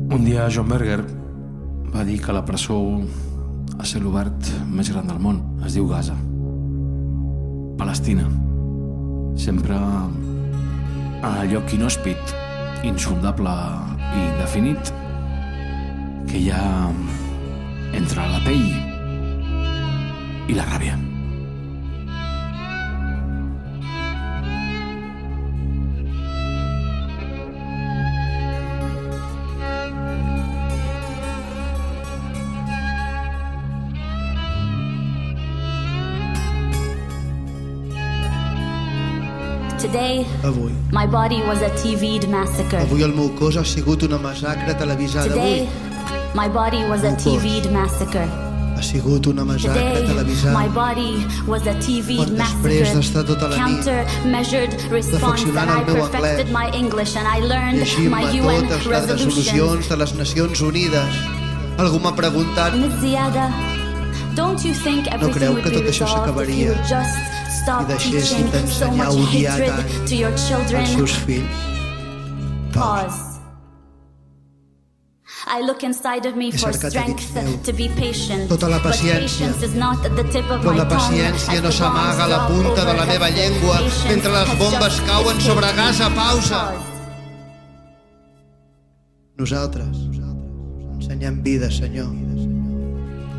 Un dia John Berger va dir que la presó a cel obert més gran del món es diu Gaza. Palestina. Sempre en el lloc inhòspit, insondable i indefinit que hi ha entre la pell i la ràbia. Today, Avui. my body was a TV'd massacre. Avui el meu cos ha sigut una massacre televisada. Today, Avui my body was a TV'd massacre. ha sigut una massacre Today, my televisada. body was a TV'd Quan després d'estar tota la nit counter-measured response, and perfeccionant I el meu perfected anglès, my English and I learned my llegint-me UN totes les resolutions. resolucions de les Nacions Unides. Algú m'ha preguntat, Ms. Ziada, don't you think everything creu would que be tot això resolved if s'acabaria you would just stop i deixessin teaching so d'ensenyar a much odiar hatred tant to your children? als seus fills? Pause. I look inside of me for cercat strength dins meu to be patient. tota la But paciència. patience is not at the tip of Però my la tongue paciència as no the s'amaga a la bombs punta drop de la meva overhead. llengua Patience mentre les has bombes just cauen escaped sobre me. Gaza. Pausa. Pause. Nosaltres ensenyem vida, Senyor.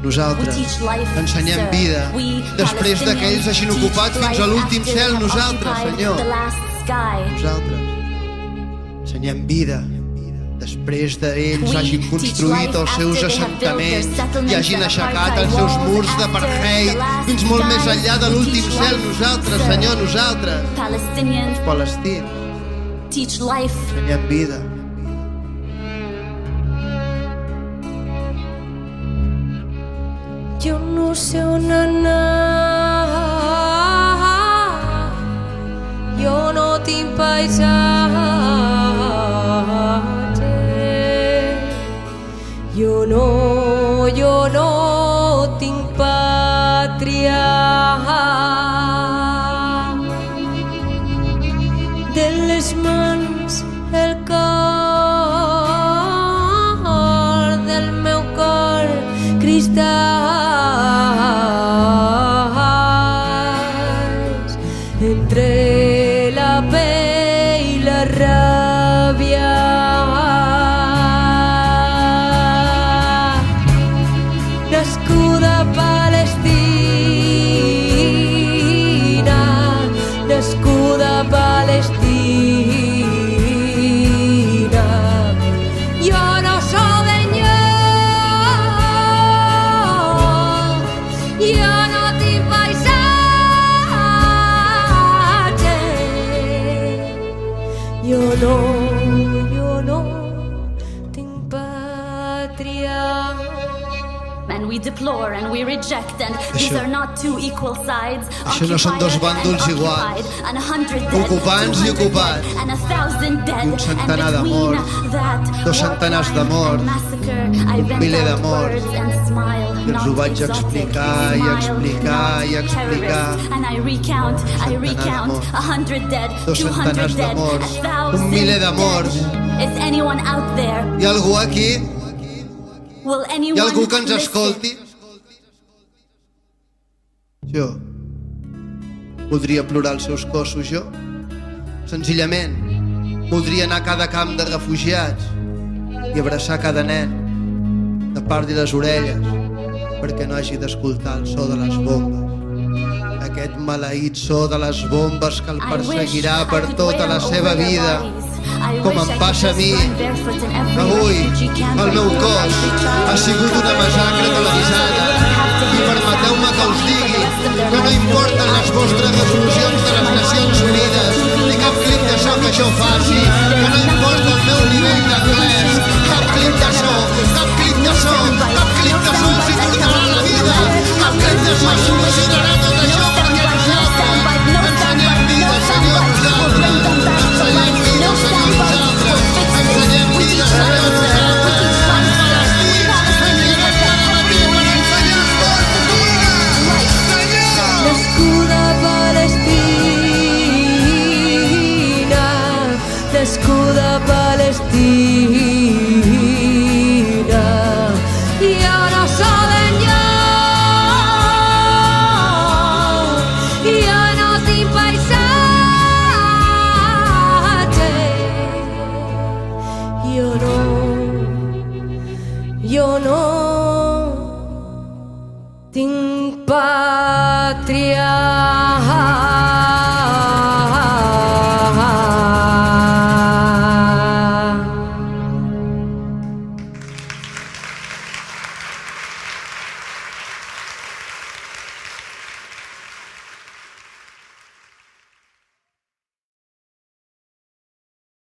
Nosaltres We teach life, ensenyem sir. vida. We Després que ells hagin Palestinians ocupat teach fins a life l'últim after cel, they have nosaltres, occupied Senyor. the last sky. Nosaltres ensenyem vida. Després d'ells We hagin teach construït life els seus after they have built their assentaments i settlements hagin and aixecat apartheid els seus walls murs after d'apartheid the last fins molt més skies. enllà de We l'últim teach cel. life, Nosaltres, sir. Senyor, nosaltres, Palestinians Palestins, teach life. ensenyem vida. Jo no sé on anar, jo no tinc paisatge, jo no tinc pàtria. De les mans el cor del meu cor cristalls entre la pell i la ràbia. Nascuda a Palestina, nascuda a Palestina. Jo no soc d'enlloc, jo no tinc paisatge, jo no tinc pàtria. And we deplore and we reject, and these Això- are not two equal sides. Això no són dos bàndols iguals. And 100 dead, Ocupants i 200 ocupats. dead, and 1,000 dead. Un centenar And de between morts, that, 2 centenars de war crime morts, and massacre, I un vent miler de out morts. words and smile, I els not ho vaig exotic, explicar i smile, explicar not i explicar. terrorist. And I recount de morts. 100 dead, 2 200 centenars de dead, morts, 1,000 un miler de morts. dead. Is anyone out there? Hi ha algú aquí? Will anyone Hi ha algú que ens listen? escolti? Jo voldria plorar els seus cossos, jo. Senzillament, voldria anar a cada camp de refugiats i abraçar cada nen, tapar-li les orelles perquè no hagi d'escoltar el so de les bombes. Aquest maleït so de les bombes que el perseguirà per tota la seva vida, com em passa a mi. Avui, el meu cos ha sigut una massacre televisada i permeteu-me que us digui que no importen les vostres resolucions de les Nacions Unides ni cap clip de so que això faci, que no importa el meu nivell d'anglès, cap clip de so, cap clip de so, cap clip de so els hi tornarà la vida, cap clip de so solucionarà tot això perquè nosaltres ensenyem vida, Senyor, nosaltres ensenyem vida, Senyor, nosaltres ensenyem vida, Senyor, nosaltres Nascuda a Palestina, nascuda a Palestina. jo no soc enlloc, jo no tinc paisatge, jo no tinc pàtria.